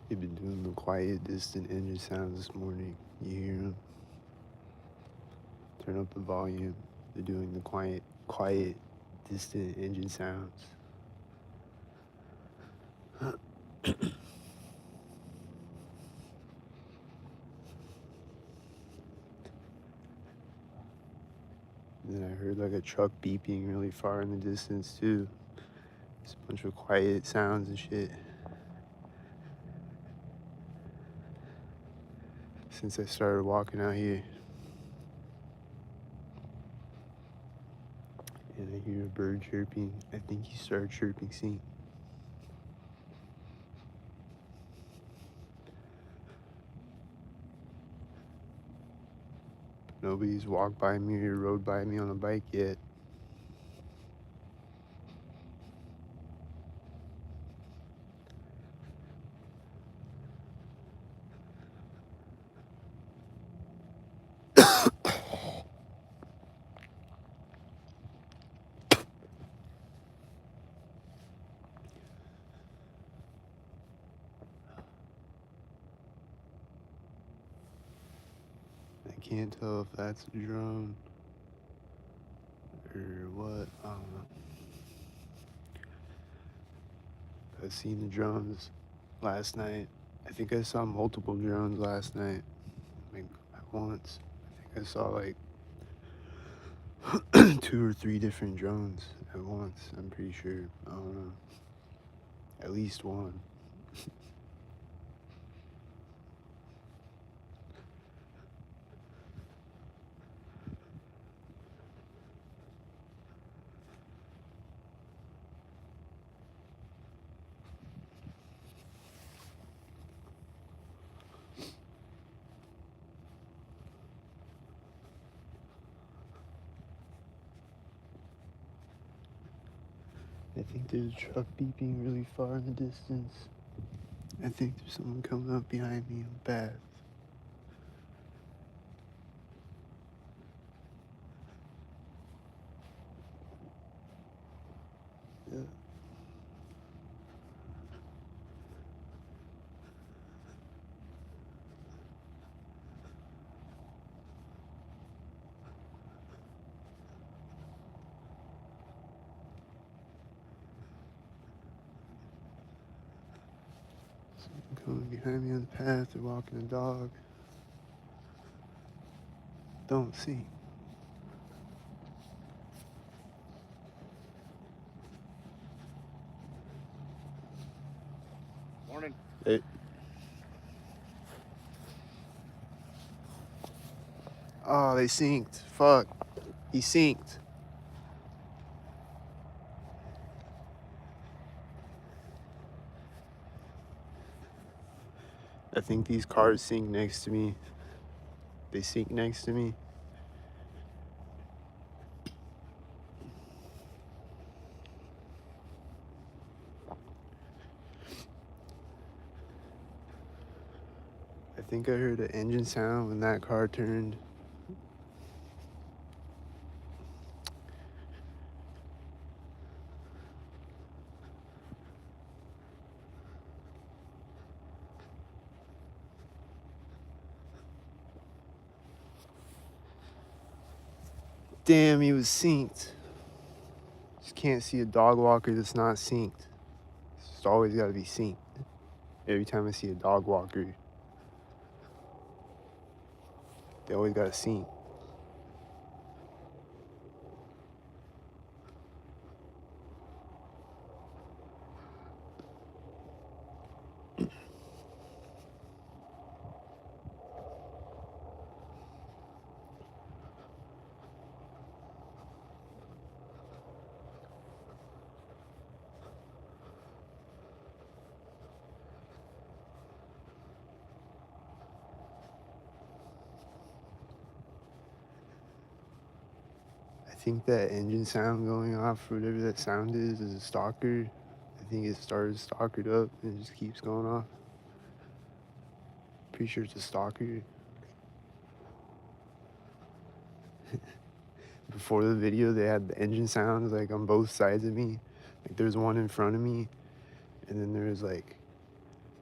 They've been doing the quiet, distant engine sounds this morning. You hear them? Turn up the volume. They're doing the quiet, distant engine sounds. And then I heard like a truck beeping really far in the distance too. Just a bunch of quiet sounds and shit. Since I started walking out here. And I hear a bird chirping. I think he started chirping soon. Nobody's walked by me or rode by me on a bike yet. I can't tell if that's a drone or what. I don't know. I've seen the drones last night. I think I saw multiple drones last night. Like at once. I think I saw like 2 or 3 different drones at once. I'm pretty sure. I don't know. At least one. I think there's a truck beeping really far in the distance. I think there's someone coming up behind me on the path. Yeah. Someone coming behind me on the path. They're walking a dog. Don't see. Morning. Hey. Oh, they synced. Fuck. He synced. I think these cars sync next to me. They sync next to me. I think I heard an engine sound when that car turned. Damn, he was synced. Just can't see a dog walker that's not synced. It's just always gotta be synced. Every time I see a dog walker, they always gotta sync. I think that engine sound going off, whatever that sound is a stalker. I think it started stalkered up and it just keeps going off. Pretty sure it's a stalker. Before the video, they had the engine sounds like on both sides of me. Like there's one in front of me, and then there's like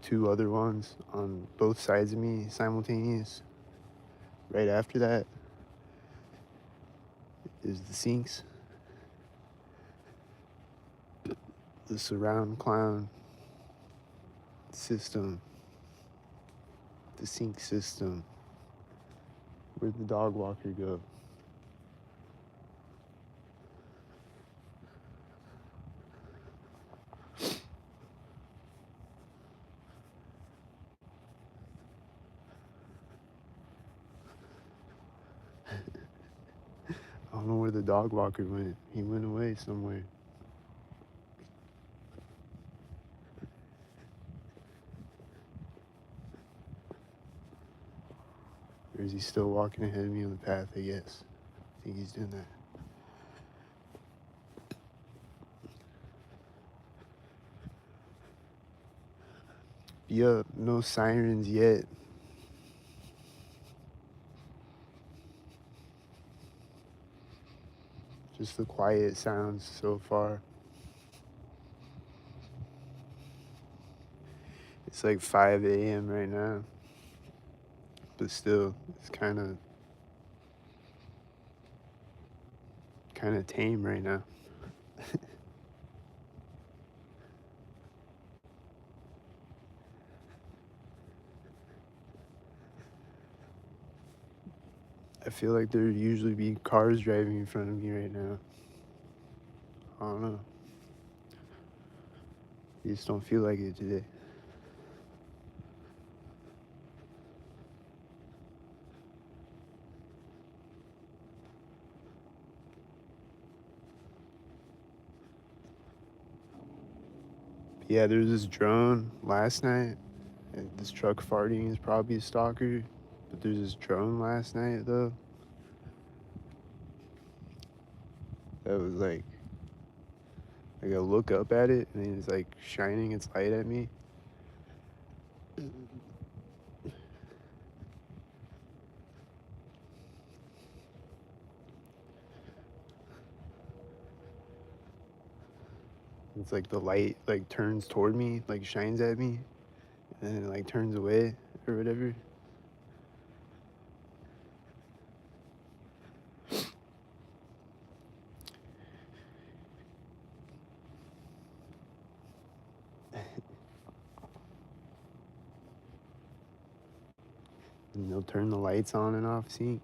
two other ones on both sides of me simultaneous. Right after that is the sinks, the surround clown system, the sink system. Where'd the dog walker go? I don't know where the dog walker went. He went away somewhere. Or is he still walking ahead of me on the path, I guess? I think he's doing that. Yup, no sirens yet. Just the quiet sounds so far. It's like 5 a.m. right now. But still, it's kind of tame right now. I feel like there'd usually be cars driving in front of me right now. I don't know. I just don't feel like it today. Yeah, there's this drone last night. And this truck farting is probably a stalker. But there's this drone last night, though. That was like I look up at it and it's like shining its light at me. It's like the light like turns toward me, like shines at me, and then it like turns away or whatever. And they'll turn the lights on and off, see?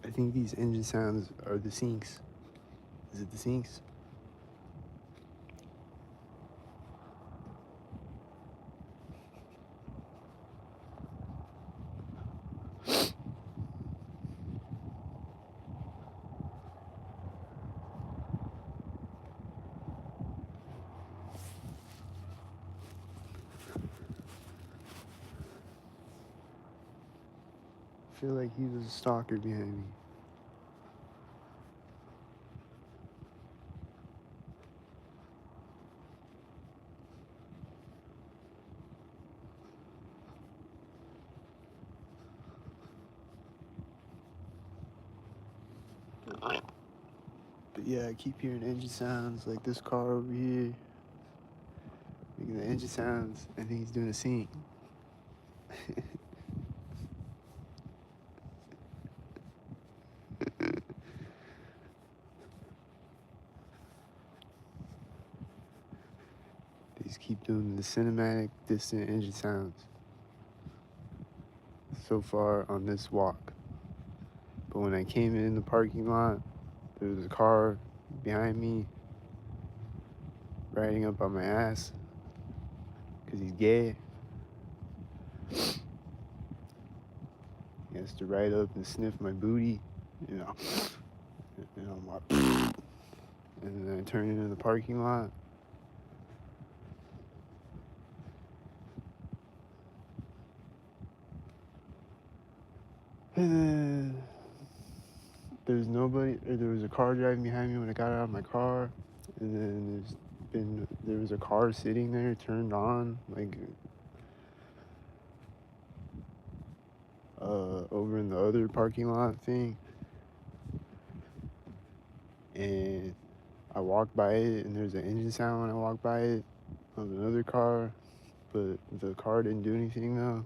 I think these engine sounds are the sinks. Is it the sinks? I feel like he was a stalker behind me. But yeah, I keep hearing engine sounds like this car over here. Making the engine sounds. I think he's doing a sink. They just keep doing the cinematic, distant engine sounds so far on this walk. But when I came in the parking lot, there was a car behind me riding up on my ass because he's gay. He has to ride up and sniff my booty, you know. And I'm like, and then I turn into the parking lot. And then there's nobody, or there was a car driving behind me when I got out of my car. And then there was a car sitting there turned on, like over in the other parking lot thing, and I walked by it, and there's an engine sound when I walked by it of another car, but the car didn't do anything though.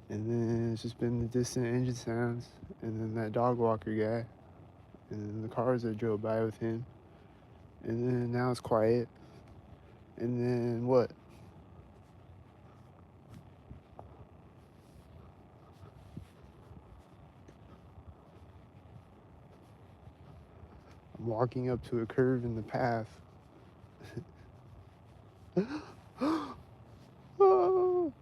And then it's just been the distant engine sounds, and then that dog walker guy, and then the cars that drove by with him, and then now it's quiet, and then what? I'm walking up to a curve in the path. Oh,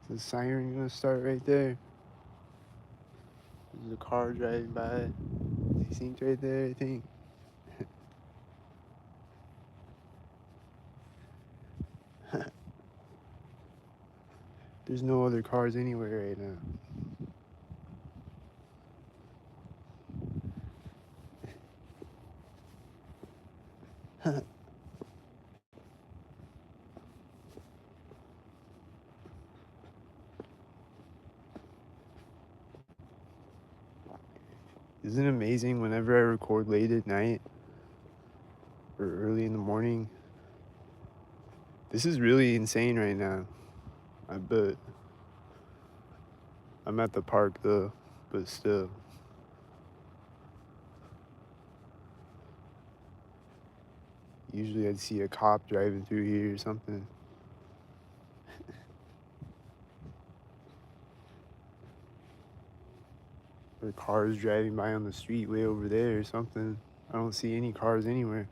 is the siren gonna start right there? There's a car driving by. He synced right there, I think. There's no other cars anywhere right now. Isn't it amazing whenever I record late at night or early in the morning? This is really insane right now. But I'm at the park though, but still. Usually I'd see a cop driving through here or something. Or cars driving by on the street way over there or something. I don't see any cars anywhere.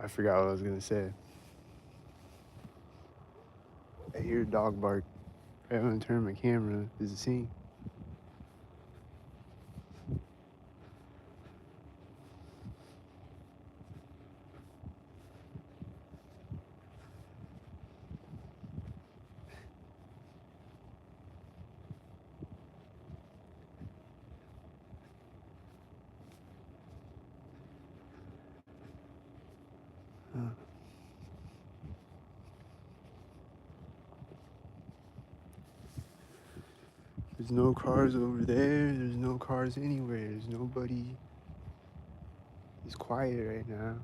I forgot what I was gonna say. I hear a dog bark. I haven't turned my camera. Is it seeing? There's no cars over there. There's no cars anywhere. There's nobody. It's quiet right now.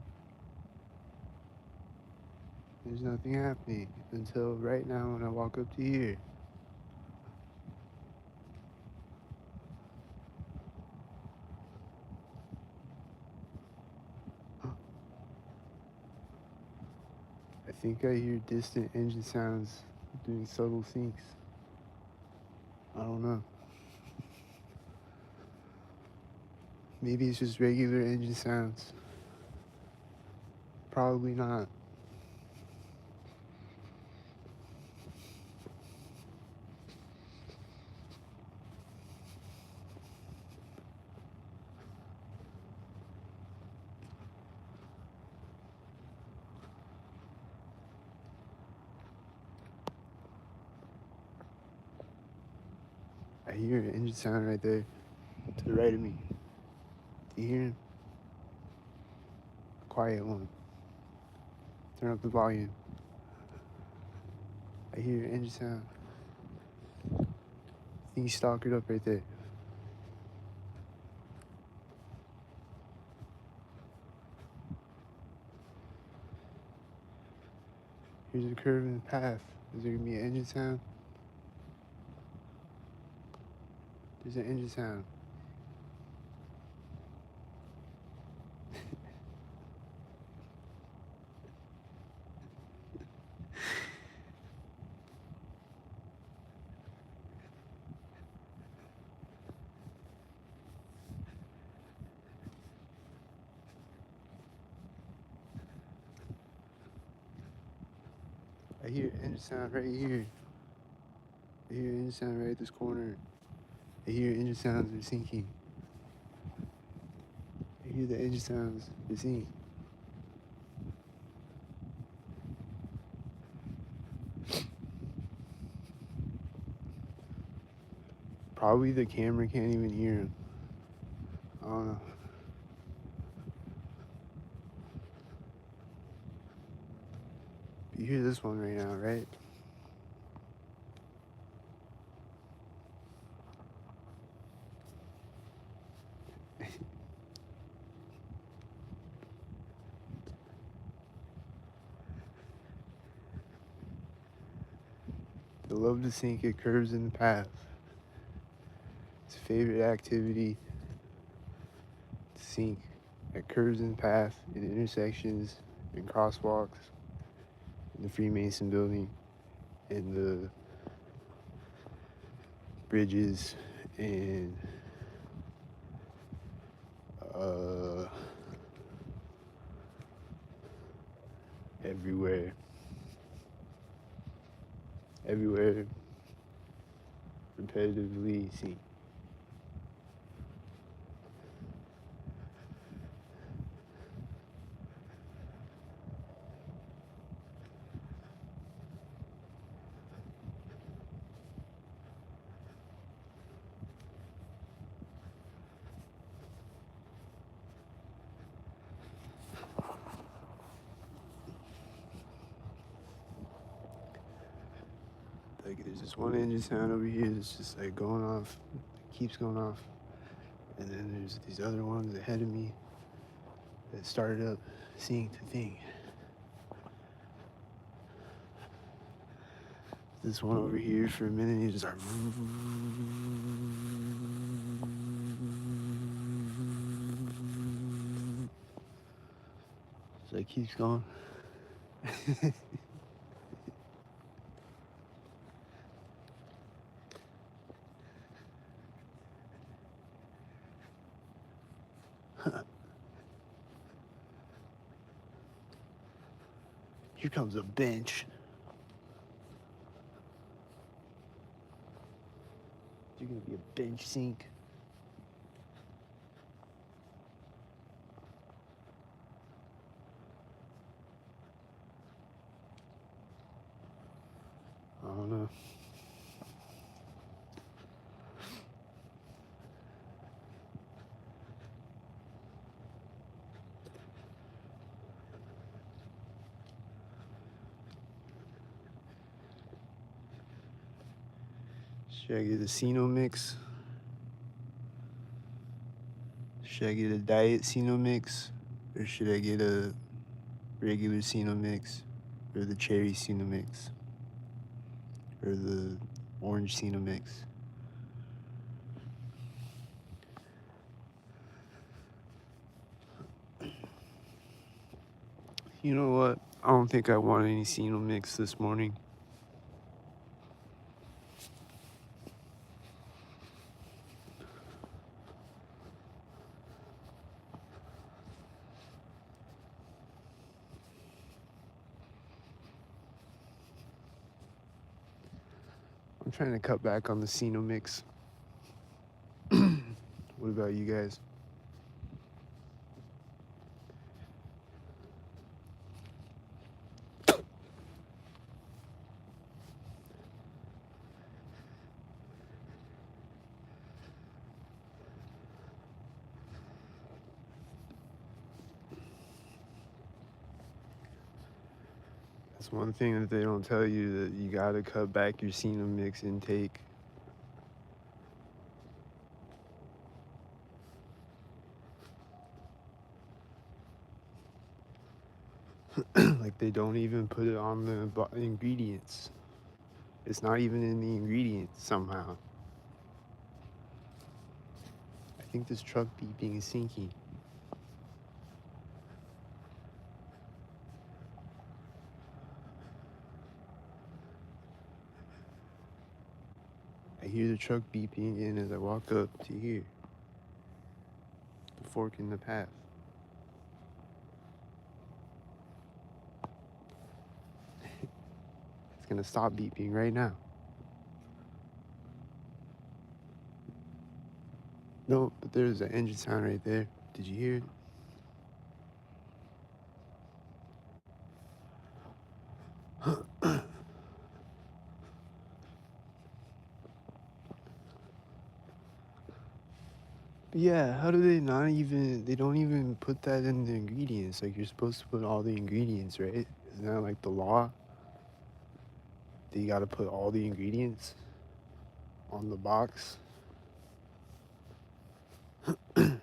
There's nothing happening until right now when I walk up to here. I think I hear distant engine sounds doing subtle syncs. I don't know. Maybe it's just regular engine sounds. Probably not. I hear an engine sound right there to the right of me. Do you hear him? Quiet one. Turn up the volume. I hear an engine sound. I think he's stalkered up right there. Here's a curve in the path. Is there gonna be an engine sound? There's an engine sound. I hear an engine sound right here. I hear an engine sound right at this corner. I hear engine sounds are sinking. I hear the engine sounds are sinking. Probably the camera can't even hear him. I don't know. You hear this one right now, right? They love to sink at curves in the path. His favorite activity, to sink at curves in the path, in intersections, in crosswalks, in the Freemason building, in the bridges, and everywhere. Everywhere, repetitively sink. Like there's this one engine sound over here that's just like going off, keeps going off. And then there's these other ones ahead of me that started up seeing the thing. This one over here for a minute, he just like so it keeps going. Here comes a bench. You're gonna be a bench sink. I don't know. Should I get a Sino mix? Should I get a diet Sino mix? Or should I get a regular Sino mix? Or the cherry Sino mix? Or the orange Sino mix? You know what? I don't think I want any Sino mix this morning. I'm trying to cut back on the Sino mix. What about you guys? That's one thing that they don't tell you, that you gotta cut back your Sino mix intake. Like they don't even put it on the ingredients. It's not even in the ingredients somehow. I think this truck beeping is sinking. I hear the truck beeping again as I walk up to here. The fork in the path. It's gonna stop beeping right now. No, but there's an engine sound right there. Did you hear it? Yeah, how do they not even, they don't even put that in the ingredients? Like, you're supposed to put all the ingredients, right? Isn't that like the law? That you gotta put all the ingredients on the box? And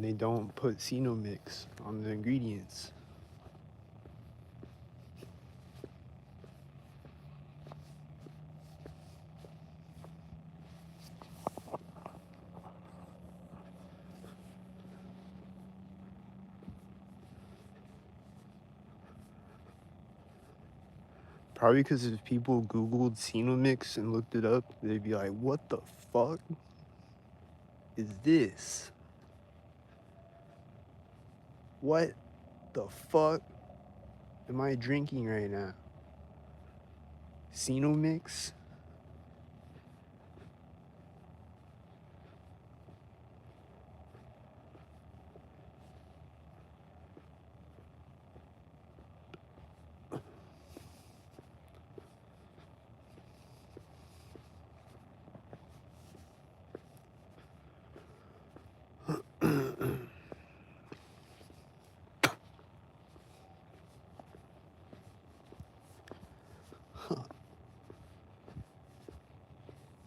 they don't put Mix on the ingredients. Probably because if people Googled Mix and looked it up, they'd be like, what the fuck is this? What the fuck am I drinking right now? Mix?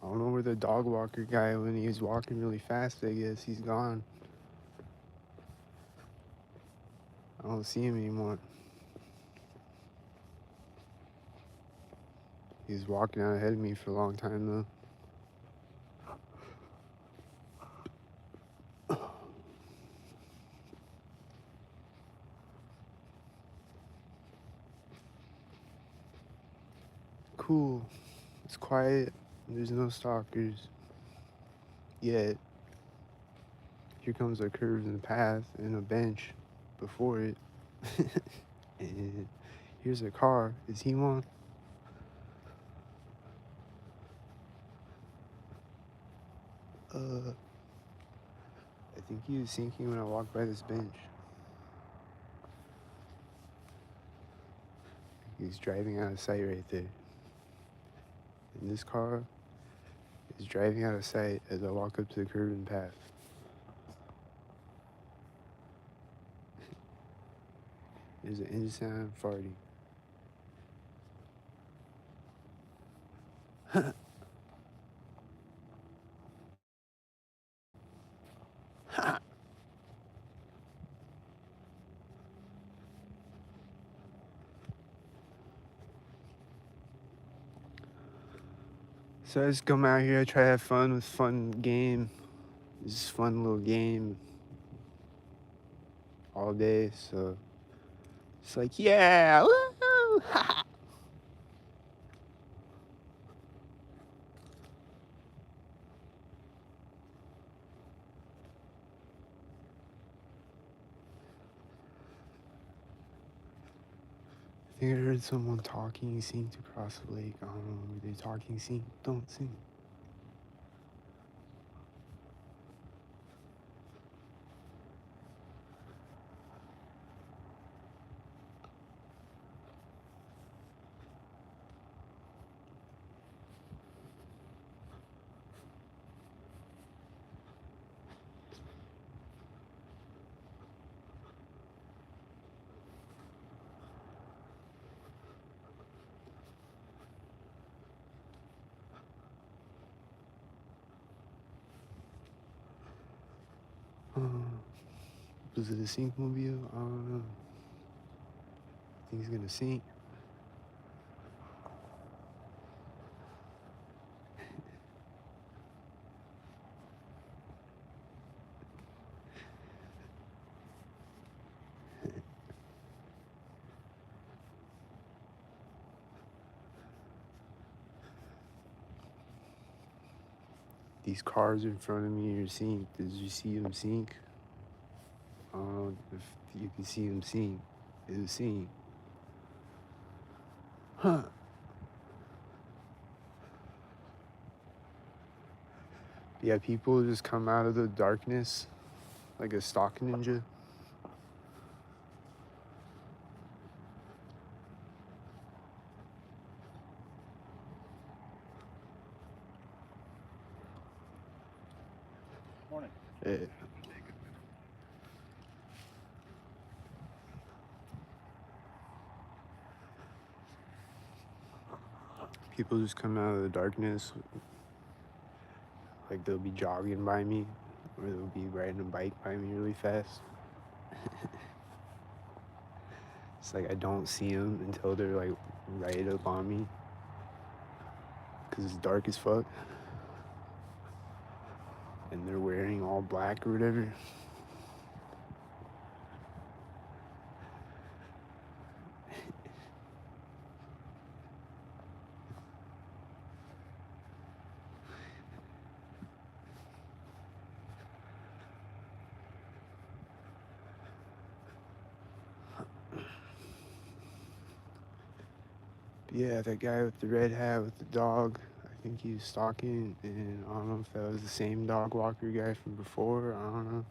I don't know where the dog walker guy, when he was walking really fast, I guess he's gone. I don't see him anymore. He was walking out ahead of me for a long time though. Cool. It's quiet. There's no stalkers. Yet, here comes a curve in the path and a bench before it. And here's a car. Is he one? I think he was sinking when I walked by this bench. He's driving out of sight right there. And this car is driving out of sight as I walk up to the curb and path. There's an engine sound farting. So I just come out here, I try to have fun with fun game. It's just fun little game all day, so it's like, yeah, woo! I think I heard someone talking synced across the lake. I don't know, were they talking synced? Don't sing. Was it a sink mobile? I don't know. I think he's gonna sink. These cars in front of me are synced. Did you see them sync? I don't know if you can see them sync. It was synced. Huh. Yeah, people just come out of the darkness like a stalk ninja. Yeah. People just come out of the darkness, like they'll be jogging by me, or they'll be riding a bike by me really fast. It's like I don't see them until they're like right up on me, because it's dark as fuck, and they're wearing all black or whatever. But yeah, that guy with the red hat with the dog, I think he was stalking, and I don't know if that was the same dog walker guy from before. I don't know.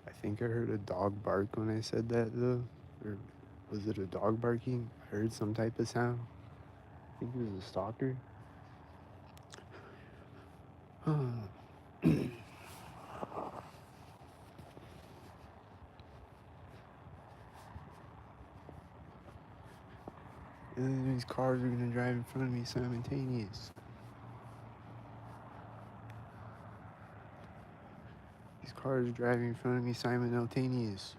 I think I heard a dog bark when I said that though. Or was it a dog barking? I heard some type of sound. I think it was a stalker. And then these cars are gonna drive in front of me simultaneous. These cars are driving in front of me simultaneous.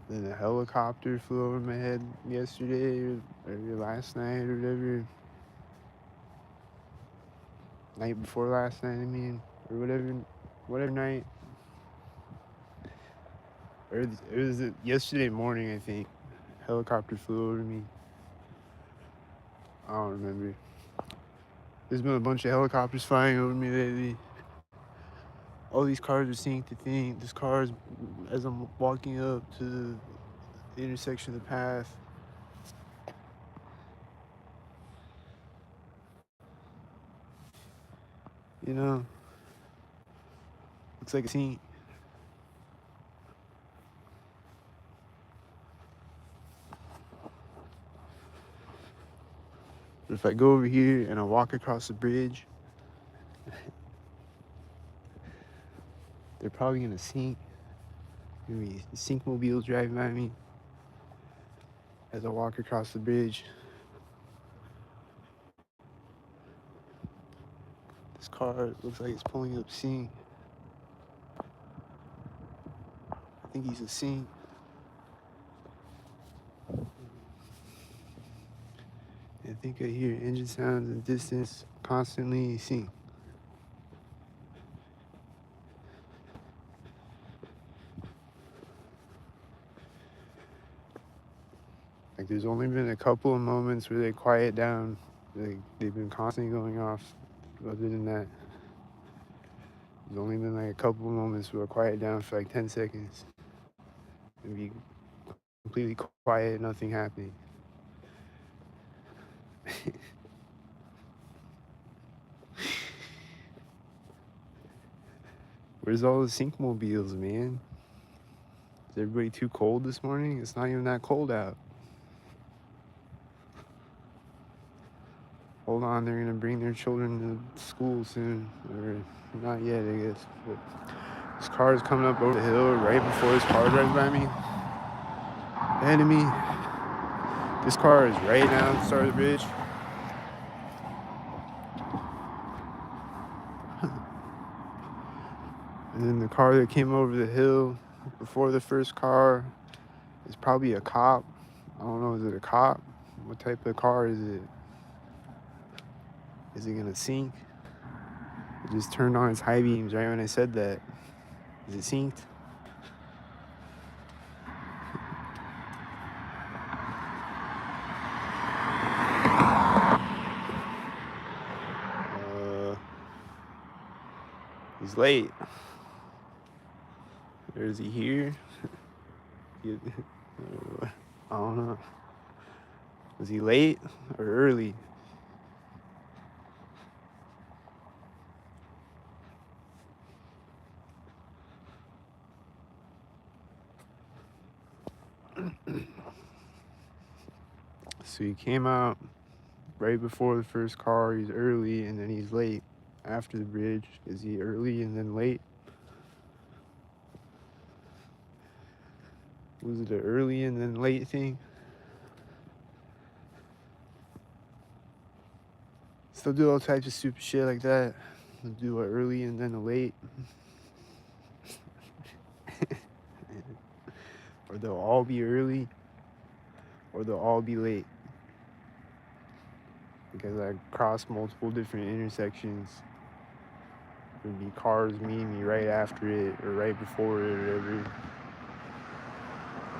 Then a helicopter flew over my head yesterday or last night or whatever. Night before last night, I mean, or whatever night. Or it was yesterday morning, I think. Helicopter flew over me. I don't remember. There's been a bunch of helicopters flying over me lately. All these cars are seeing the thing. This car is, as I'm walking up to the intersection of the path. You know, looks like a scene. But if I go over here and I walk across the bridge, they're probably gonna sink. Gonna be sink mobiles driving by me as I walk across the bridge. This car looks like it's pulling up sink. I think he's a sink. I think I hear engine sounds in the distance constantly sink. Like there's only been a couple of moments where they quiet down. Like they've been constantly going off. Other than that, there's only been like a couple of moments where I quiet down for like 10 seconds and be completely quiet, nothing happening. Where's all the sink mobiles, man? Is everybody too cold this morning? It's not even that cold out. Hold on, they're gonna bring their children to school soon. Or not yet, I guess. But this car is coming up over the hill right before this car drives by me. Ahead of me. This car is right now at the start of the bridge. And then the car that came over the hill before the first car is probably a cop. I don't know, is it a cop? What type of car is it? Is it gonna sink? It just turned on its high beams right when I said that. Is it synced? He's late. Or is he here? I don't know. Was he late or early? So he came out right before the first car. He's early and then he's late after the bridge. Is he early and then late? Was it an early and then late thing? Still do all types of stupid shit like that. They'll do an early and then a late. Or they'll all be early or they'll all be late. Because I crossed multiple different intersections. There'd be cars meeting me right after it or right before it or whatever.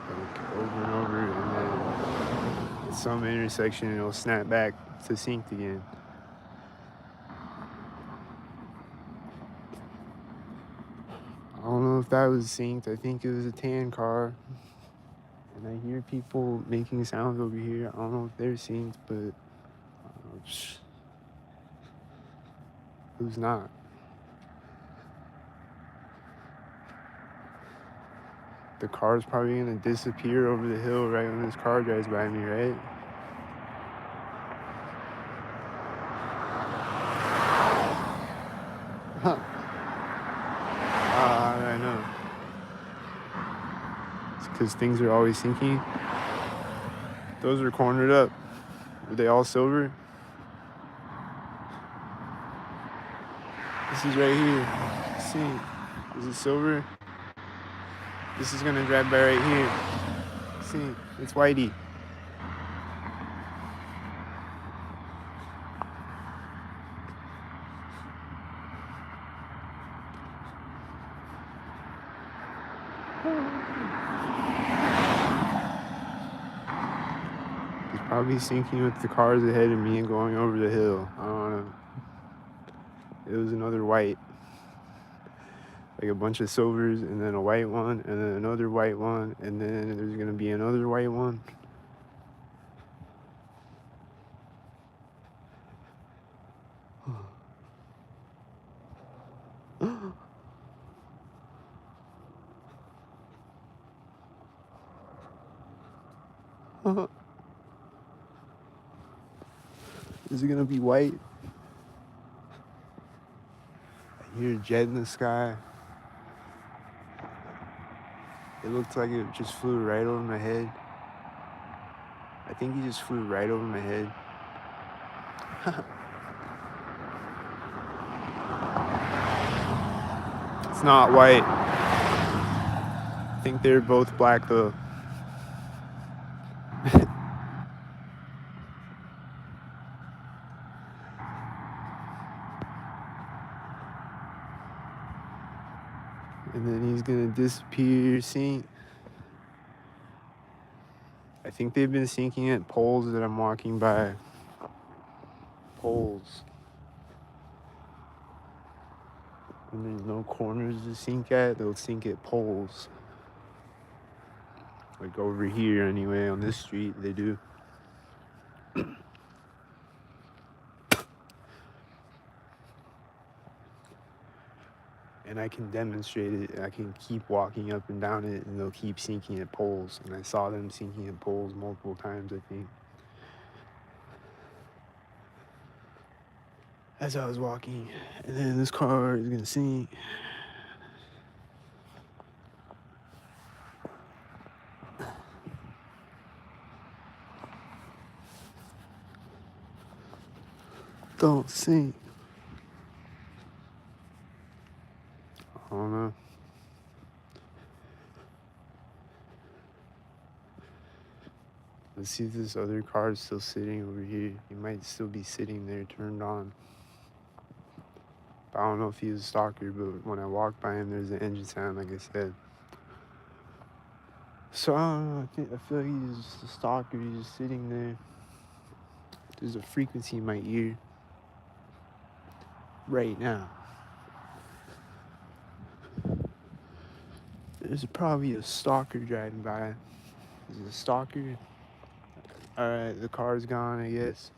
Like over and over, and then at some intersection it'll snap back to synced again. I don't know if that was synced. I think it was a tan car. And I hear people making sounds over here. I don't know if they're synced, but who's not? The car's probably gonna disappear over the hill right when this car drives by me, right? Huh. I know. It's because things are always sinking. Those are cornered up. Are they all silver? This is right here. See? Is it silver? This is gonna drive by right here. See? It's whitey. He's probably sinking with the cars ahead of me and going over the hill. I don't know. It was another white. Like a bunch of silvers and then a white one and then another white one and then there's gonna be another white one. Is it gonna be white? I hear a jet in the sky. It looked like it just flew right over my head. I think he just flew right over my head. It's not white. I think they're both black though. And then he's gonna disappear, sink. I think they've been sinking at poles that I'm walking by. Poles. When there's no corners to sink at, they'll sink at poles. Like over here anyway, on this street, they do. And I can demonstrate it. I can keep walking up and down it and they'll keep sinking at poles. And I saw them sinking at poles multiple times, I think. As I was walking. And then this car is gonna sink. Don't sink. I don't know. Let's see if this other car is still sitting over here. He might still be sitting there turned on. But I don't know if he's a stalker, but when I walked by him, there's an engine sound, like I said. So I don't know, I feel like he's just a stalker. He's just sitting there. There's a frequency in my ear right now. There's probably a stalker driving by. Is it a stalker? Alright, the car's gone, I guess.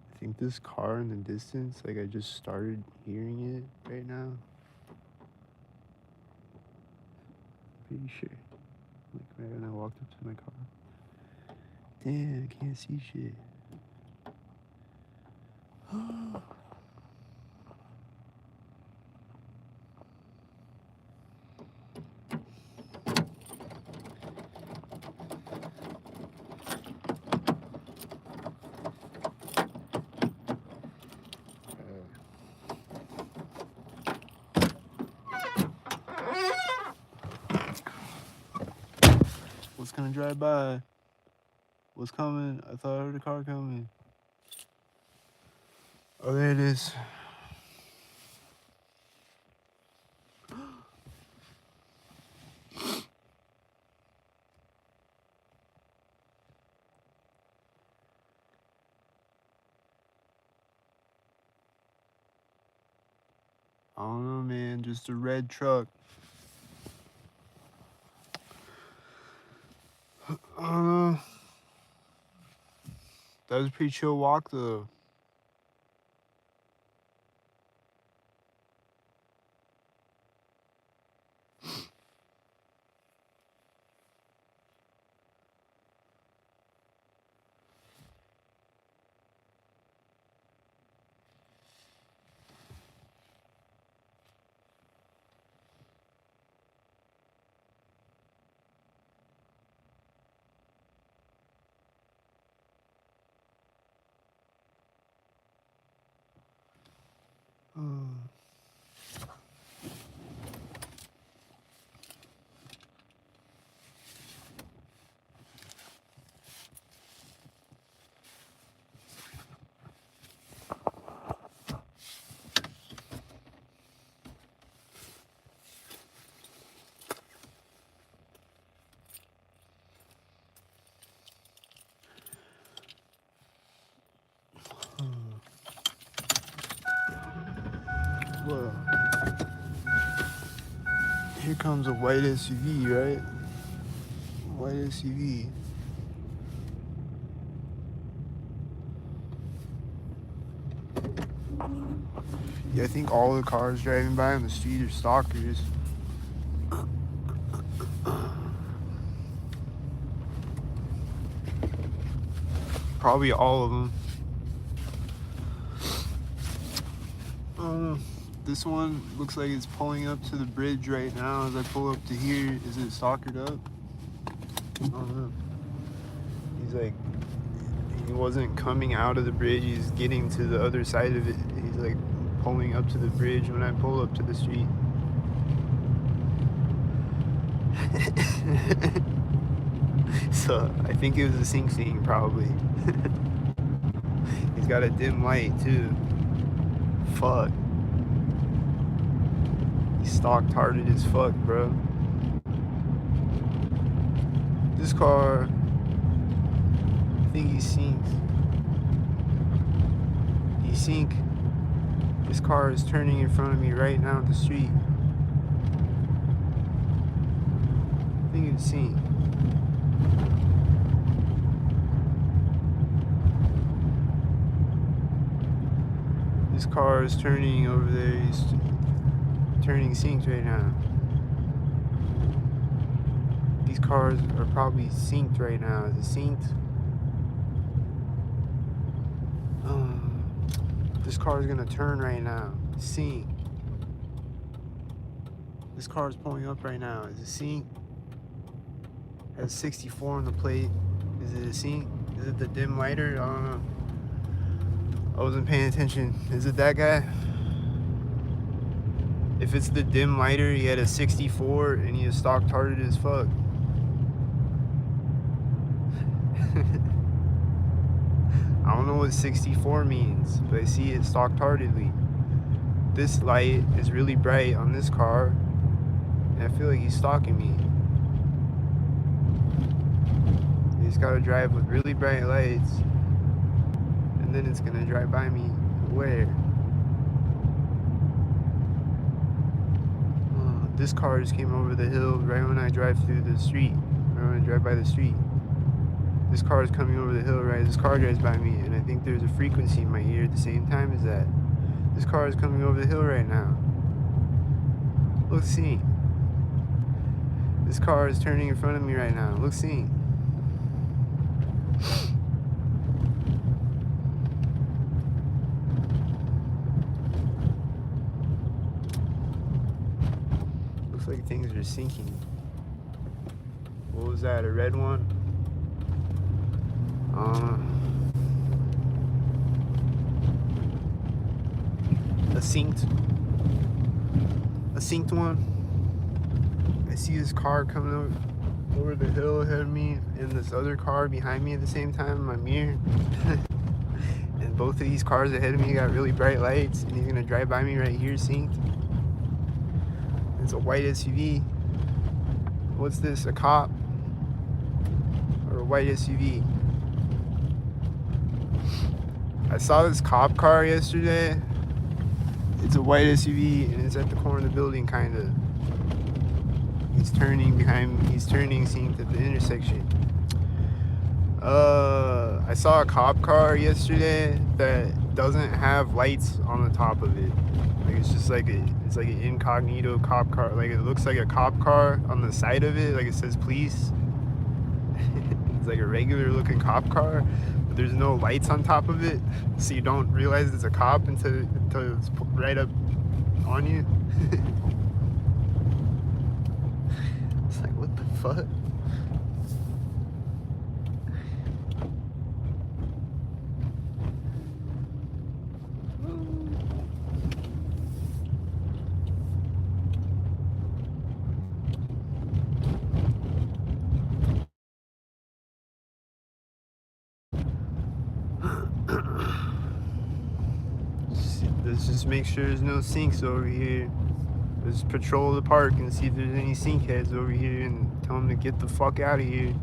I think this car in the distance, like I just started hearing it right now. Pretty sure. Like right when I walked up to my car. Damn, I can't see shit. What's gonna drive by? What's coming? I thought I heard a car coming. Oh, there it is. I don't know, man. Just a red truck. I don't know. That was a pretty chill walk, though. Oh. Whoa. Here comes a white SUV, right? White SUV. Yeah, I think all the cars driving by on the street are stalkers. Probably all of them. This one looks like it's pulling up to the bridge right now. As I pull up to here, is it stalkered up? I don't know. He's like, he wasn't coming out of the bridge. He's getting to the other side of it. He's like pulling up to the bridge when I pull up to the street. So I think it was a sing probably. He's got a dim light too. Fuck. He stalked hearted as fuck, bro. This car, I think he sinks. He sink. This car is turning in front of me right now on the street. I think it's sink. This car is turning over there. He's turning synced right now. These cars are probably synced right now. Is it synced? This car is gonna turn right now. Sync. This car is pulling up right now. Is it sync? Has 64 on the plate. Is it a sync? Is it the dim lighter? I don't know. I wasn't paying attention. Is it that guy? If it's the dim lighter, he had a 64 and he is stock tarded as fuck. I don't know what 64 means, but I see it stock tardedly. This light is really bright on this car, and I feel like he's stalking me. He's gotta drive with really bright lights, and then it's gonna drive by me. Where? This car just came over the hill right when I drive through the street, right when I drive by the street. This car is coming over the hill, right? This car drives by me, and I think there's a frequency in my ear at the same time as that. This car is coming over the hill right now. Look, see. This car is turning in front of me right now. Look, see. Looks like things are sinking. What was that? A red one? A synced one. I see this car coming over the hill ahead of me and this other car behind me at the same time in my mirror. And both of these cars ahead of me got really bright lights, and he's gonna drive by me right here synced. It's a white SUV. What's this, a cop? Or a white SUV? I saw this cop car yesterday. It's a white SUV and it's at the corner of the building, kinda. He's turning behind me. He's turning synced at the intersection. I saw a cop car yesterday that doesn't have lights on the top of it. Like it's just like it's like an incognito cop car. Like it looks like a cop car on the side of it. Like it says police. It's like a regular looking cop car, but there's no lights on top of it, so you don't realize it's a cop until it's right up on you. It's like, what the fuck? Let's just make sure there's no sinks over here. Let's patrol the park and see if there's any sink heads over here and tell them to get the fuck out of here.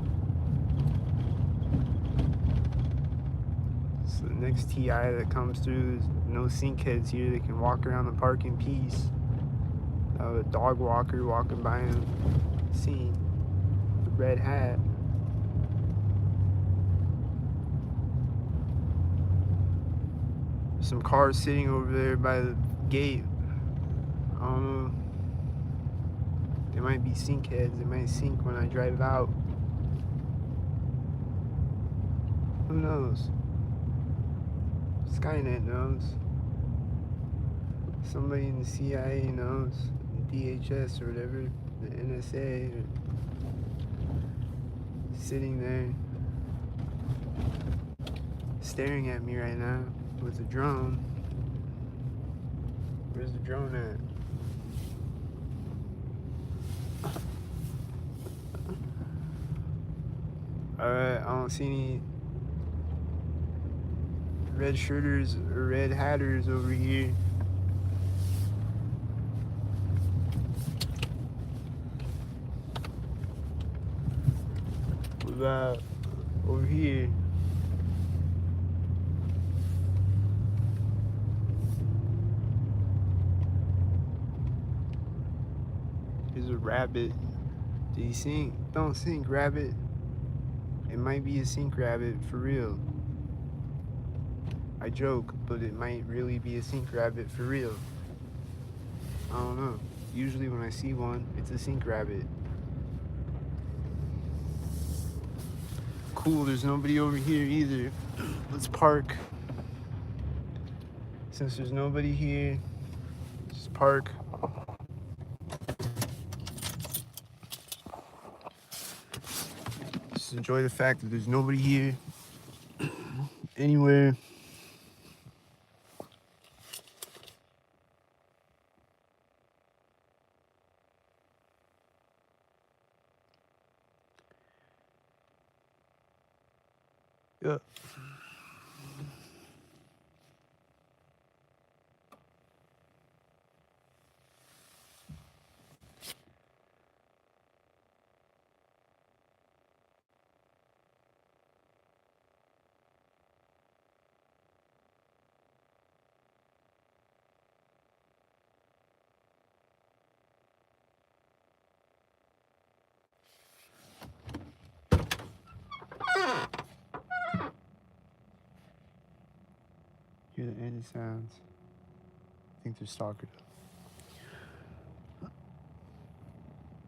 So the next TI that comes through, there's no sink heads here. They can walk around the park in peace. A dog walker walking by him. See, the red hat. Some cars sitting over there by the gate. I don't know. They might be sink heads. They might sink when I drive out. Who knows? Skynet knows. Somebody in the CIA knows. DHS or whatever. The NSA. Sitting there. Staring at me right now. With a drone. Where's the drone at? Alright, I don't see any red shirters or red hatters over here. What about over here? There's a rabbit. Did he sink? Don't sink, rabbit. It might be a sink rabbit, for real. I joke, but it might really be a sink rabbit, for real. I don't know. Usually when I see one, it's a sink rabbit. Cool, there's nobody over here either. Let's park. Since there's nobody here, just park. Just enjoy the fact that there's nobody here anywhere. Yeah. Hear the engine sounds. I think they're stalkers.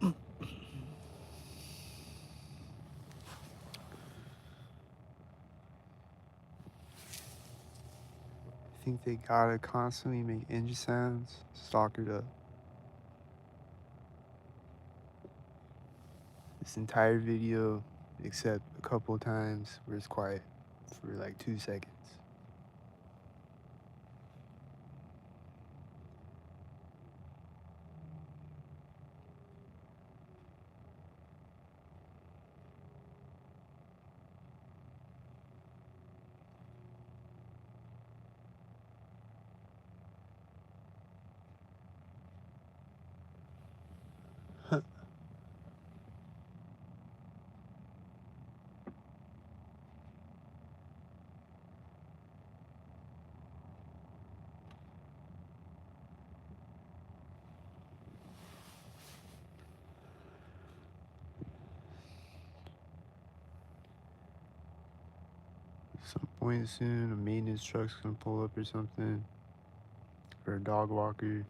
I think they gotta constantly make engine sounds, stalk it up. This entire video, except a couple times where it's quiet for like 2 seconds. Some point soon, a maintenance truck's gonna pull up or something, or a dog walker.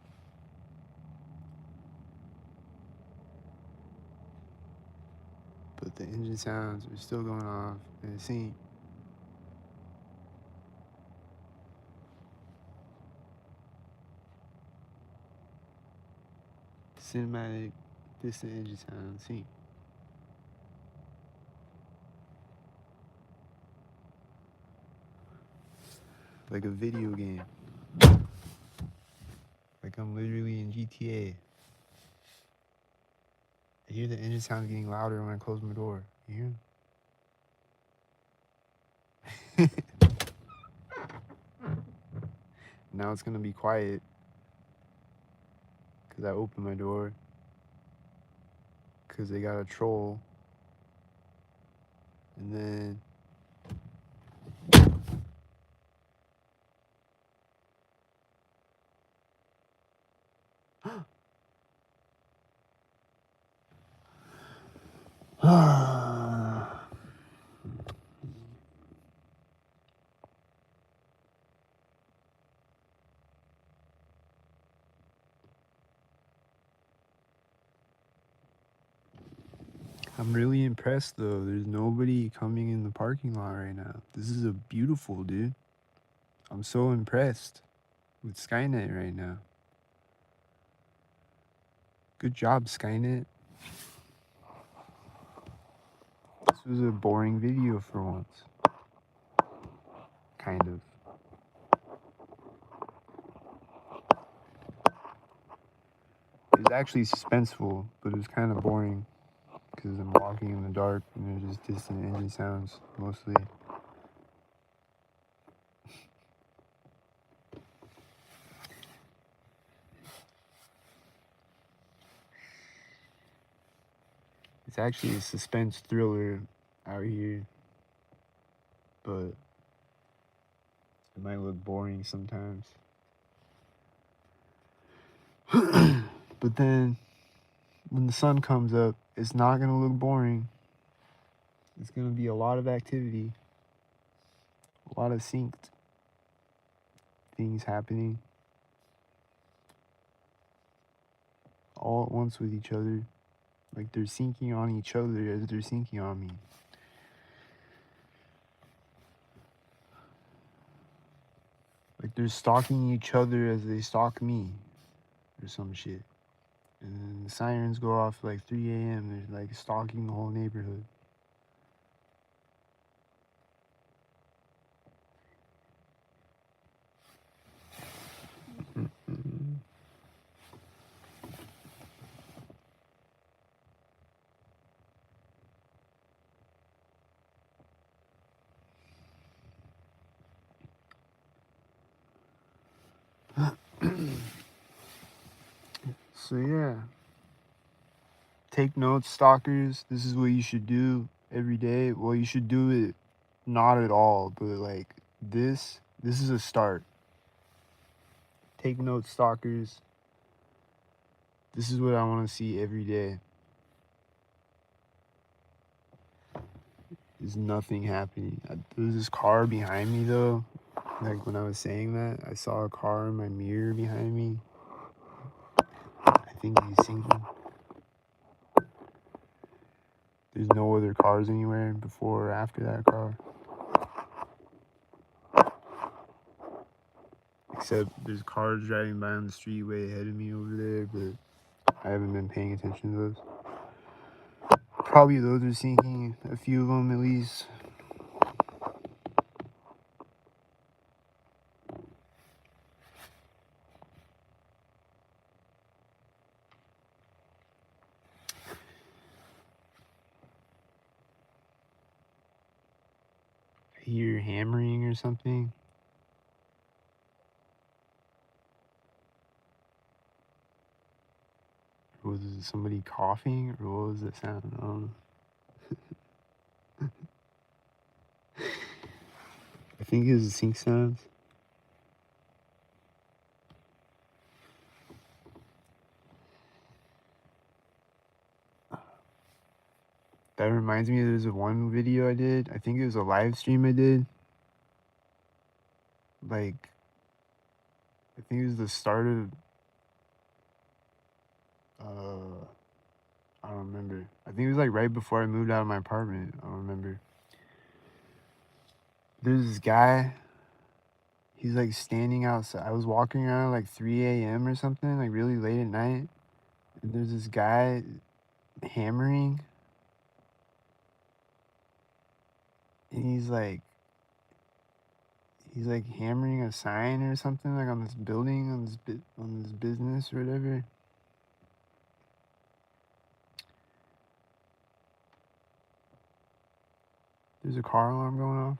But the engine sounds are still going off in the scene. Cinematic, distant engine sound scene. Like a video game. Like I'm literally in GTA. I hear the engine sound getting louder when I close my door. You hear? Now it's gonna be quiet because I opened my door because they got a troll. And then I'm really impressed though. There's nobody coming in the parking lot right now. This is a beautiful, dude. I'm so impressed with Skynet right now. Good job, Skynet. This was a boring video for once. Kind of. It was actually suspenseful, but it was kind of boring because I'm walking in the dark and there's just distant engine sounds mostly. It's actually a suspense thriller out here, but it might look boring sometimes. But then when the sun comes up, it's not gonna look boring. It's gonna be a lot of activity, a lot of synced things happening all at once with each other. Like they're syncing on each other as they're syncing on me. Like they're stalking each other as they stalk me or some shit. And then the sirens go off like 3 a.m. They're like stalking the whole neighborhood. So yeah, take notes, stalkers. This is what you should do every day. Well, you should do it not at all, but like this is a start. Take notes, stalkers. This is what I want to see every day. There's nothing happening. There was this car behind me though. Like when I was saying that, I saw a car in my mirror behind me. I think he's sinking. There's no other cars anywhere before or after that car. Except there's cars driving by on the street way ahead of me over there, but I haven't been paying attention to those. Probably those are sinking, a few of them at least. I hear hammering or something. Or was it somebody coughing? Or what was that sound? I don't know. I think it was the sink sounds. That reminds me, there's a one video I did. I think it was a live stream I did. Like, I think it was the start of, I don't remember. I think it was like right before I moved out of my apartment. I don't remember. There's this guy. He's like standing outside. I was walking around like 3 a.m. or something, like really late at night. And there's this guy hammering. And he's like hammering a sign or something, like on this building, on this business or whatever. There's a car alarm going off.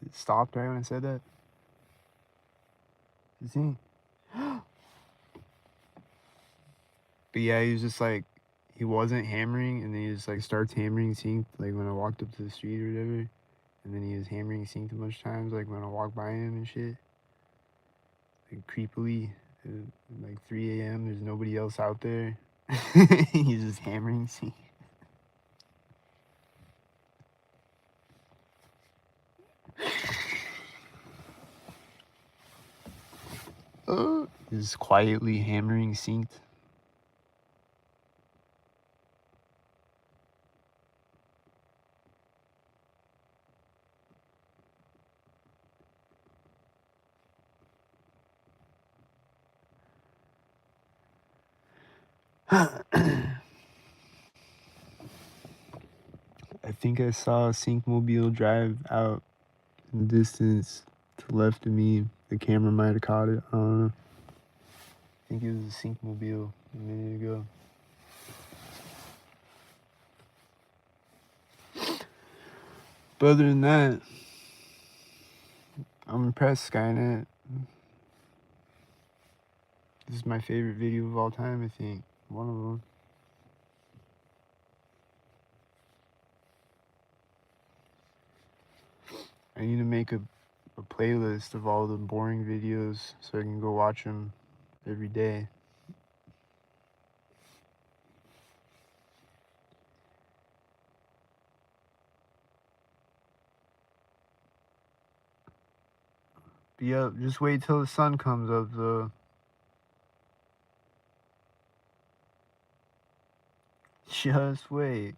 It stopped right when I said that. You see? But yeah, he was just like, he wasn't hammering, and then he just like starts hammering synced, like when I walked up to the street or whatever. And then he was hammering synced a bunch of times, like when I walked by him and shit. Like creepily, like 3 a.m. There's nobody else out there. He's just hammering synced. He's quietly hammering synced. I think I saw a Syncmobile drive out in the distance to the left of me. The camera might have caught it. I don't know. I think it was a Syncmobile a minute ago. But other than that, I'm impressed, Skynet. This is my favorite video of all time, I think. One of them. I need to make a playlist of all the boring videos so I can go watch them every day. But yeah, just wait till the sun comes up, though. Just wait.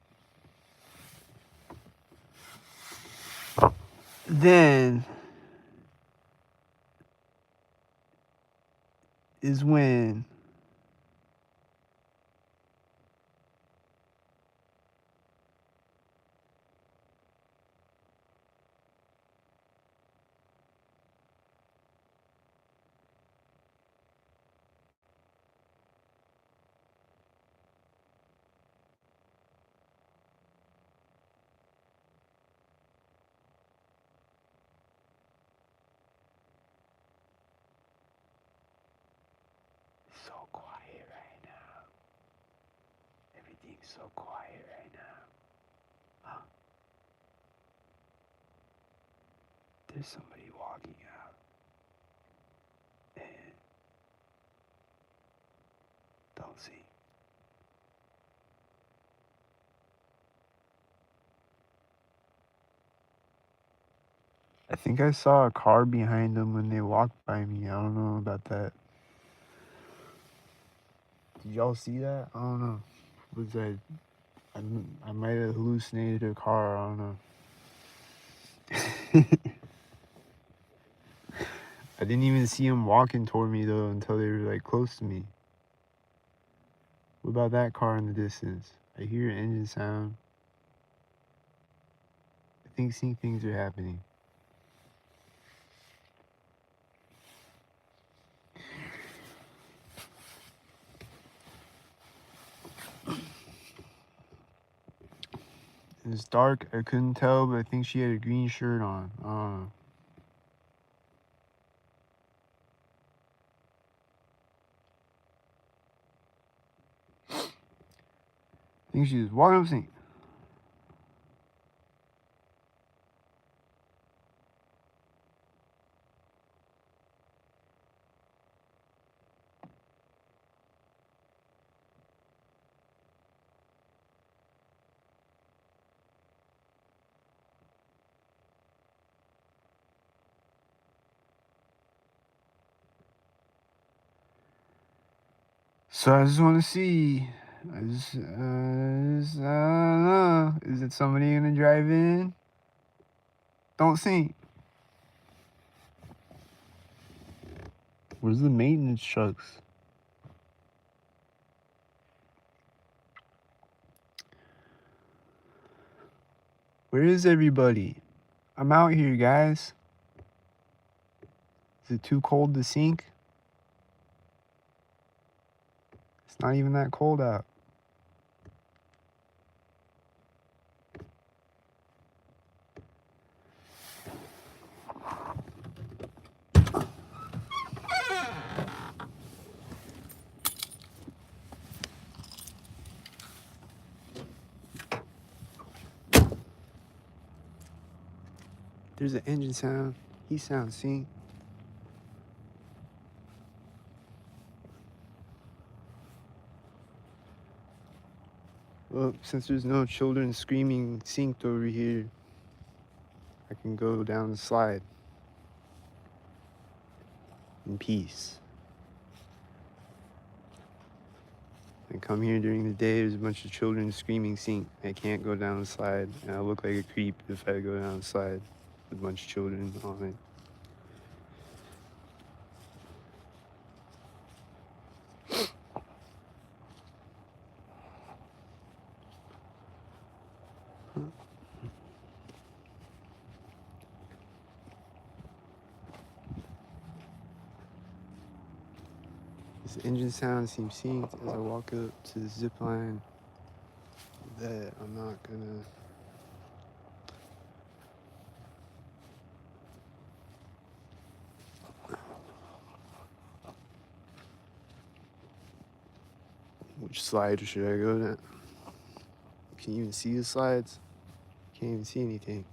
Then is when so so quiet right now. There's somebody walking out. And don't see. I think I saw a car behind them when they walked by me. I don't know about that. Did y'all see that? I don't know. Was that... I might have hallucinated a car. I don't know. I didn't even see them walking toward me though until they were like close to me. What about that car in the distance? I hear an engine sound. I think things are happening. It was dark. I couldn't tell, but I think she had a green shirt on. I don't know. I think she was walking up the scene. So I just want to see. I don't know. Is it somebody gonna drive in? Don't see. Where's the maintenance trucks? Where is everybody? I'm out here, guys. Is it too cold to sink? It's not even that cold out. There's an engine sound. He sounds sink. Well, since there's no children screaming synced over here, I can go down the slide in peace. I come here during the day, there's a bunch of children screaming sync. I can't go down the slide, and I look like a creep if I go down the slide with a bunch of children on it. This engine sound seems synced as I walk up to the zip line that I'm not gonna... Which slide should I go down? Can you even see the slides? Can't even see anything.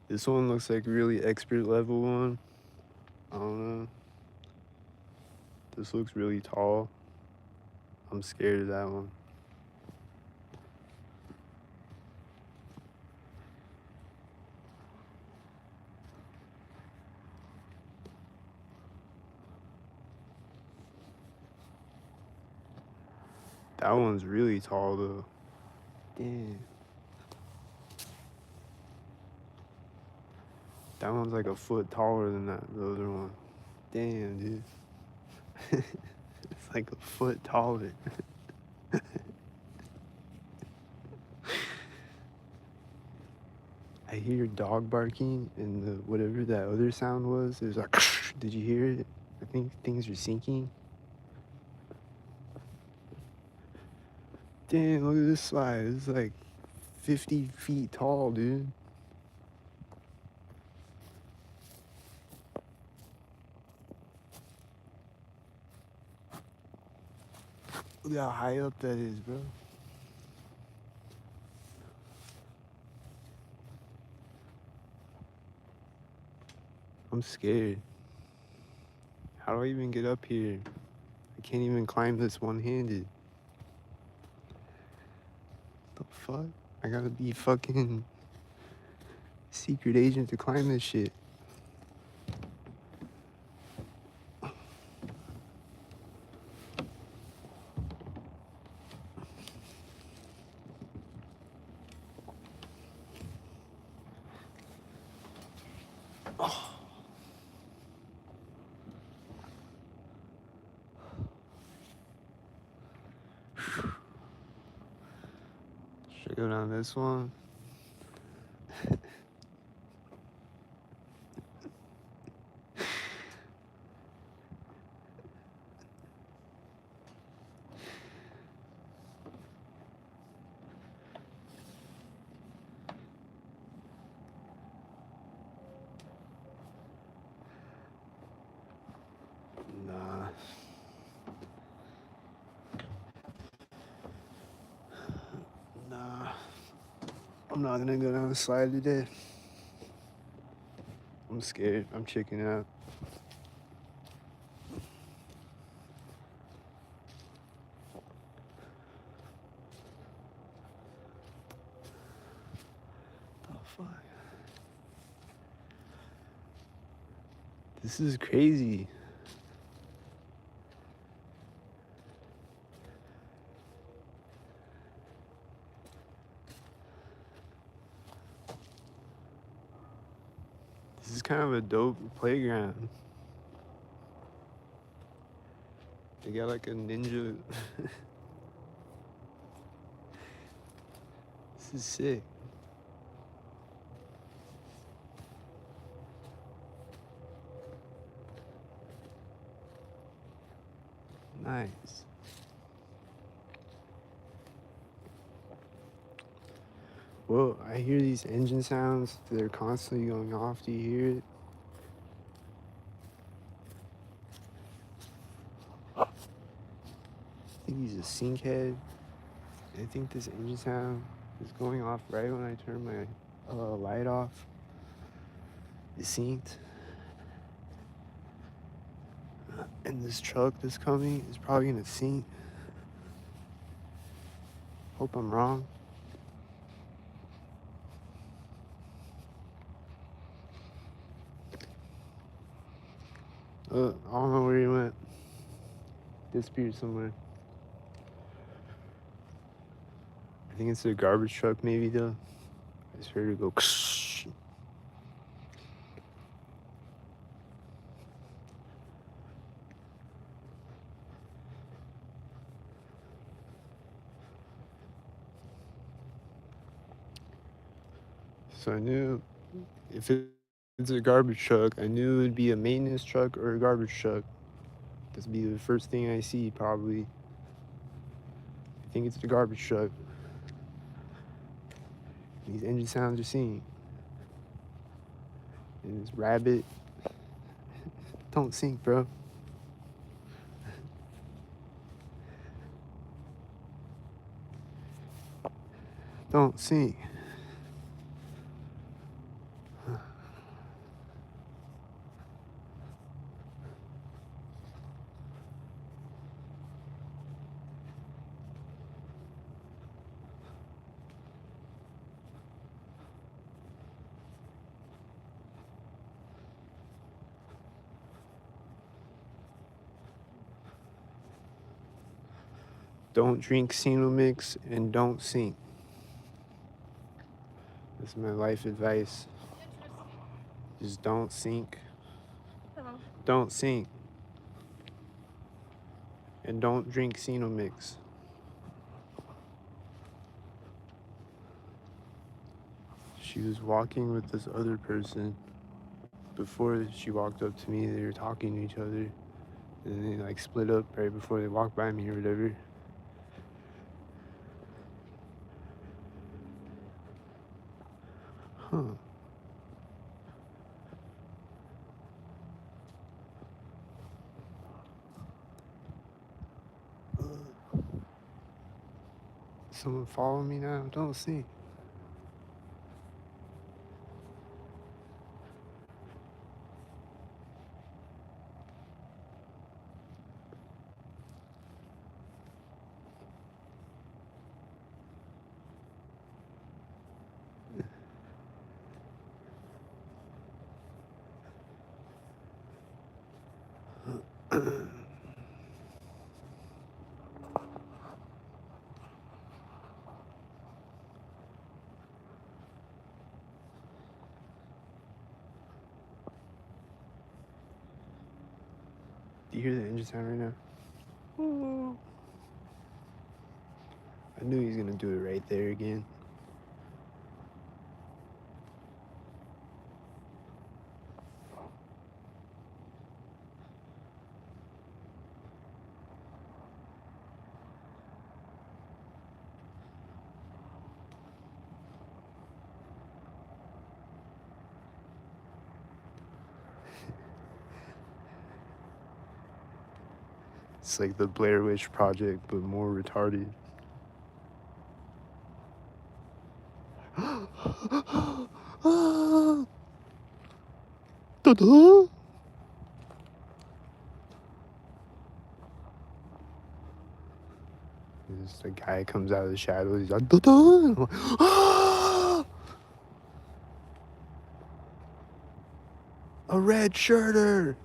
This one looks like really expert level one. I don't know. This looks really tall. I'm scared of that one. That one's really tall though. Damn. That one's like a foot taller than the other one. Damn, dude. It's like a foot taller. I hear dog barking and the whatever that other sound was. It was like, did you hear it? I think things are sinking. Damn, look at this slide. It's like 50 feet tall, dude. Look how high up that is, bro. I'm scared. How do I even get up here? I can't even climb this one-handed. The fuck? I gotta be fucking secret agent to climb this shit. Should I go down this one? Nah. Nah. I'm not gonna go down the slide today. I'm scared. I'm checking out. The fuck? This is crazy. This is kind of a dope playground. They got like a ninja. This is sick. Nice. Well, I hear these engine sounds. They're constantly going off. Do you hear it? I think he's a sink head. I think this engine sound is going off right when I turn my light off. It's synced. And this truck that's coming is probably gonna sink. Hope I'm wrong. I don't know where he went. Disappeared somewhere. I think it's a garbage truck maybe though. I just heard it go ksh. So I knew if it's a garbage truck, I knew it would be a maintenance truck or a garbage truck. This would be the first thing I see probably. I think it's the garbage truck. These engine sounds are seen. And this rabbit. Don't sink, bro. Don't sink. Don't drink Sino Mix and don't sink. That's my life advice. Just don't sink. Don't sink. And don't drink Sino Mix. She was walking with this other person. Before she walked up to me, they were talking to each other. And they like split up right before they walked by me or whatever. Huh. Someone follow me now? Don't see. Do you hear the engine sound right now? Ooh. I knew he was gonna do it right there again. It's like the Blair Witch Project, but more retarded. This the guy comes out of the shadows. He's like, I'm like, a red shirter.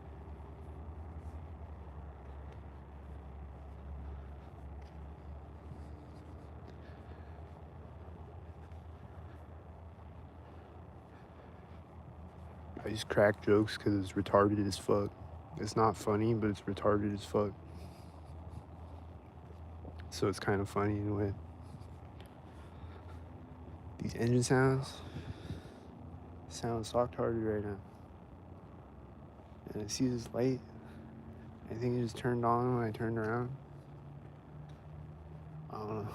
I just crack jokes because it's retarded as fuck. It's not funny, but it's retarded as fuck. So it's kind of funny in a way. These engine sounds sound sock-hearted right now. And I see this light. I think it just turned on when I turned around. I don't know.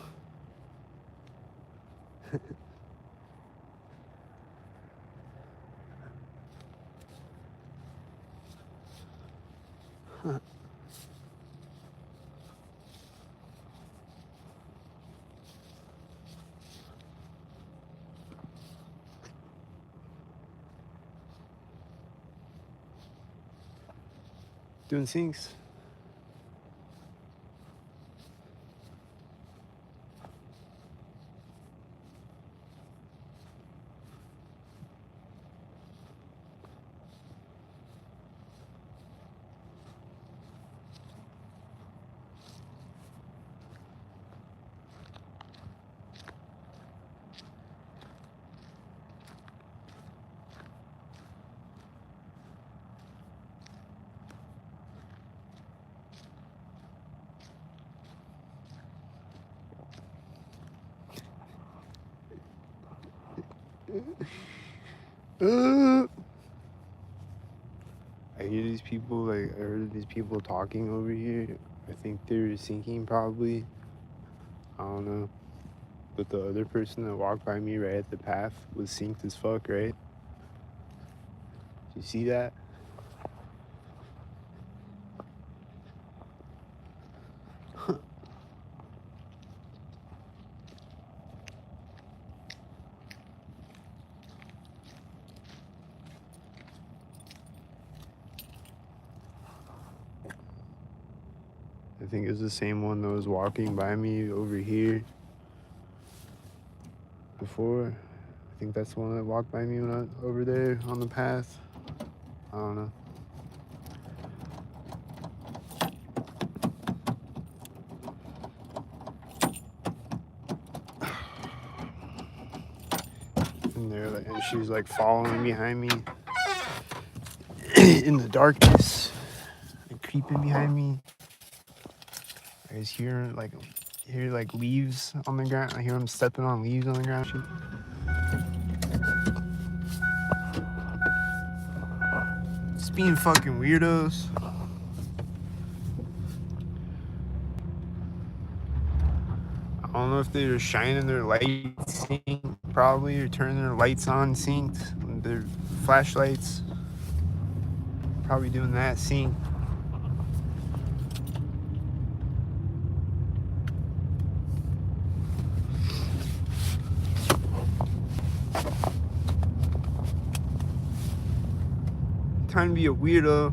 Doing sinks. I hear these people, like, I heard these people talking over here. I think they're sinking probably. I don't know. But the other person that walked by me right at the path was synced as fuck, right? You see that? I think it's the same one that was walking by me over here before. I think that's the one that walked by me when I was over there on the path. I don't know. And they're like, and she's like following behind me in the darkness, like creeping behind me. I just hear like leaves on the ground. I hear them stepping on leaves on the ground. Just being fucking weirdos. I don't know if they're shining their lights synced, probably, or turning their lights on synced. Their flashlights. Probably doing that synced. trying to be a weirdo.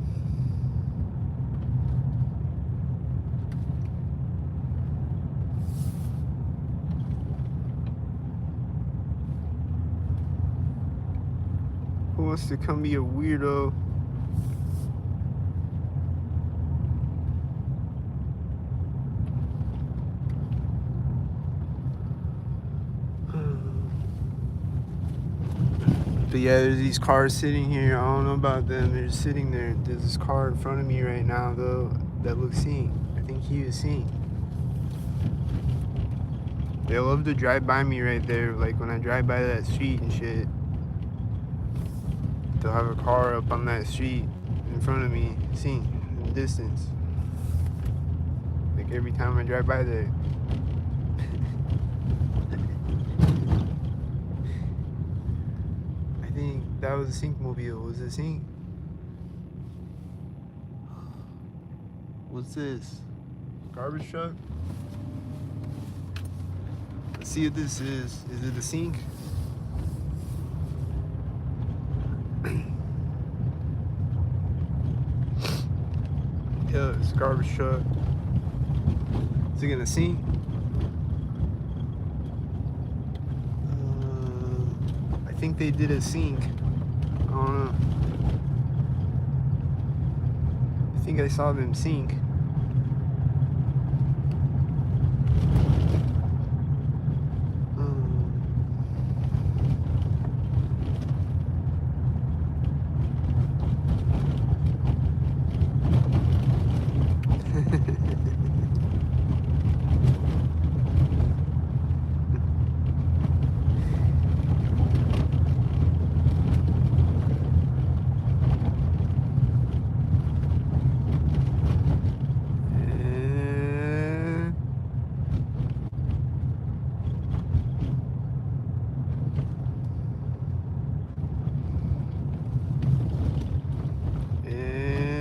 Who wants to come be a weirdo? But yeah, there's these cars sitting here. I don't know about them. They're just sitting there. There's this car in front of me right now, though, that looks seen. I think he is seen. They love to drive by me right there. Like when I drive by that street and shit, they'll have a car up on that street in front of me, seen in the distance. Like every time I drive by there. I think that was a Sync mobile. Was it Sync? What's this? Garbage truck? Let's see what this is. Is it a Sync? Yeah, it's a garbage truck. Is it gonna Sync? I think they did a Sync. I don't know. I think I saw them Sync.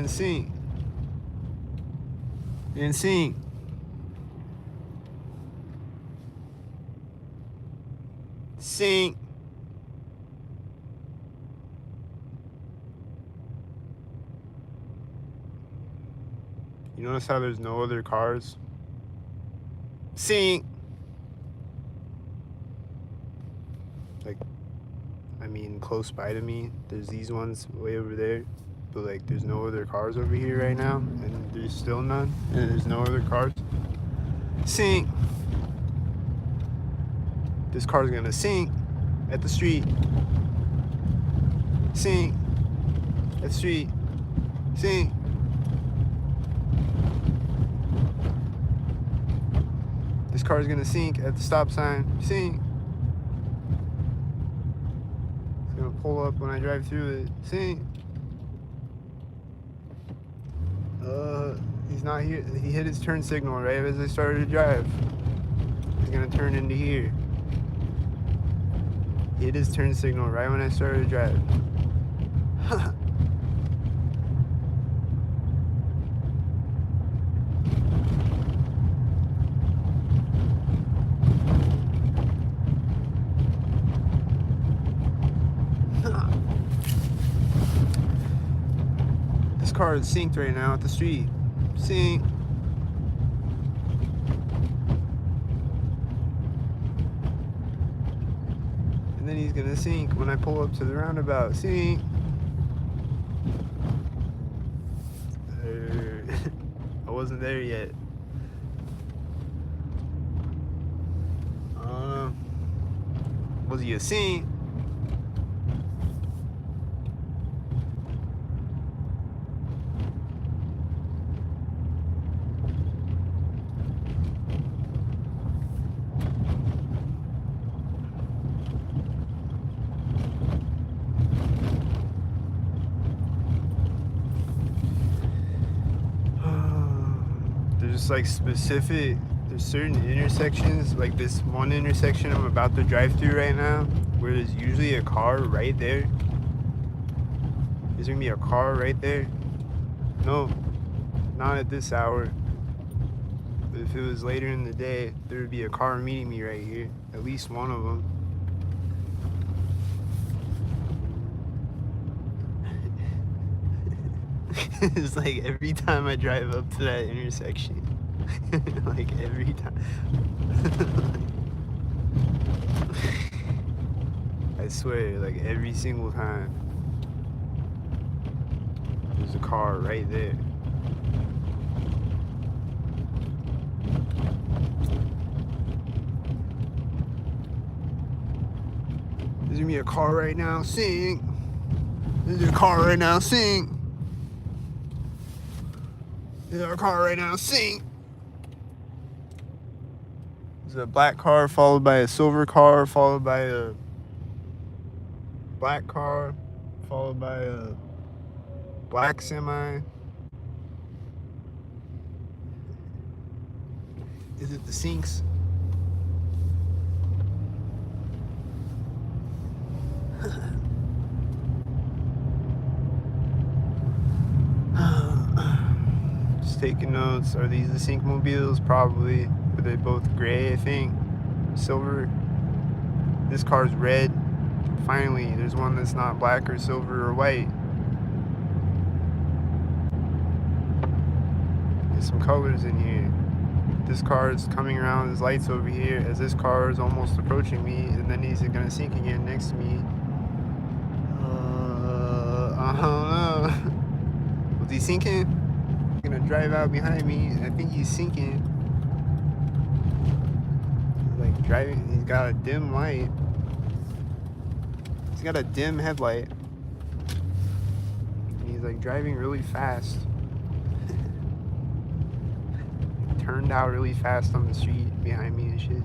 Sync. And Sync. Sync. You notice how there's no other cars? Sync. Like, I mean, close by to me, there's these ones way over there. But like there's no other cars over here right now, and there's still none, and there's no other cars. Sync. This car's gonna Sync at the street. Sync at the street. Sync. This car's gonna Sync at the stop sign. Sync. It's gonna pull up when I drive through it. Sync. He's not here. He hit his turn signal right as I started to drive. He's gonna turn into here. He hit his turn signal right when I started to drive. This car is synced right now at the street. Sync. And then he's gonna Sync when I pull up to the roundabout. Sync. I wasn't there yet. Was he a Sync? There's like specific, there's certain intersections, like this one intersection I'm about to drive through right now, where there's usually a car right there. There's gonna be a car right there. No, not at this hour. But if it was later in the day, there would be a car meeting me right here. At least one of them. It's like every time I drive up to that intersection. Like every time. I swear, like every single time. There's a car right there. There's gonna be a car right now, sing. There's a car right now, sing. There's a car right now, sing. There's a black car followed by a silver car, followed by a black car, followed by a black semi. Is it the sinks? Just taking notes. Are these the sink mobiles? Probably. Are they both gray, I think? Silver. This car's red. Finally, there's one that's not black or silver or white. There's some colors in here. This car is coming around, his lights over here as this car is almost approaching me, and then he's gonna sink again next to me. I don't know. Was he sinking? He's gonna drive out behind me. I think he's sinking. He's like driving, he's got a dim light. He's got a dim headlight. And he's like driving really fast. Turned out really fast on the street behind me and shit.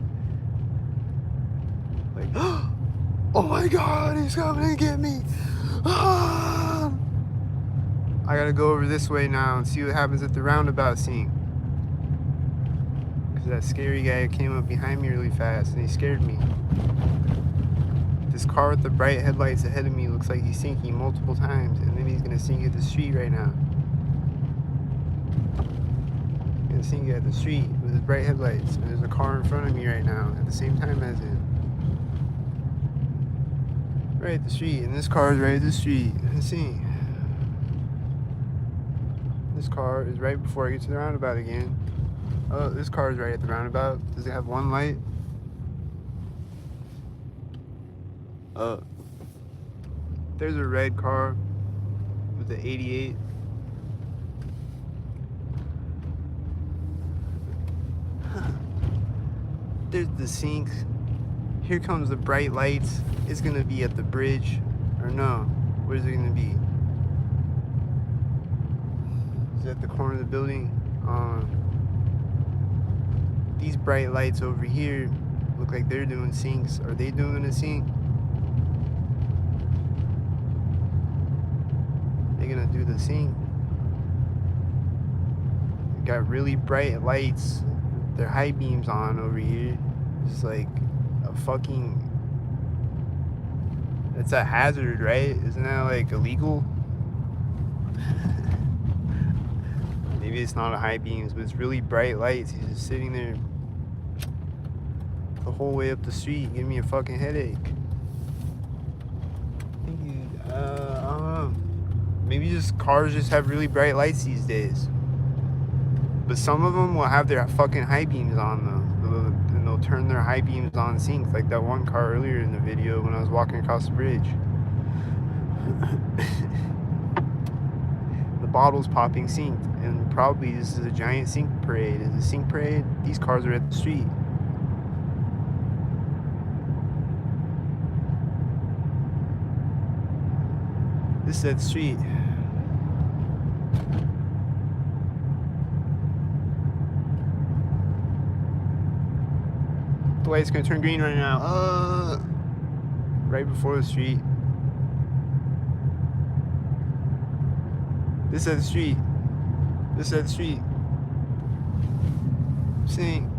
Like, oh my god, he's coming to get me. Ah! I gotta go over this way now and see what happens at the roundabout scene. Because that scary guy came up behind me really fast and he scared me. This car with the bright headlights ahead of me looks like he's sinking multiple times, and then he's gonna sink at the street right now. He's gonna sink at the street with his bright headlights, and there's a car in front of me right now at the same time as him. Right at the street, and this car is right at the street. Let's see. This car is right before I get to the roundabout again. Oh, this car is right at the roundabout. Does it have one light? There's a red car with the 88. There's the sinks. Here comes the bright lights. It's gonna be at the bridge. Or no, where's it gonna be? Is it at the corner of the building? These bright lights over here look like they're doing sinks. Are they doing a sink? They're gonna do the sink. They got really bright lights. Their high beams on over here. It's like a fucking... It's a hazard, right? Isn't that like illegal? Maybe it's not a high beams, but it's really bright lights. He's just sitting there the whole way up the street, giving me a fucking headache. I don't know. Maybe just cars just have really bright lights these days. But some of them will have their fucking high beams on though. And they'll turn their high beams on sync, like that one car earlier in the video when I was walking across the bridge. The bottle's popping synced, and probably this is a giant sync parade. Is it a sync parade? These cars are at the street. This is at the street. The light's gonna turn green right now. Right before the street. This is at the street. This is at the street. Sing.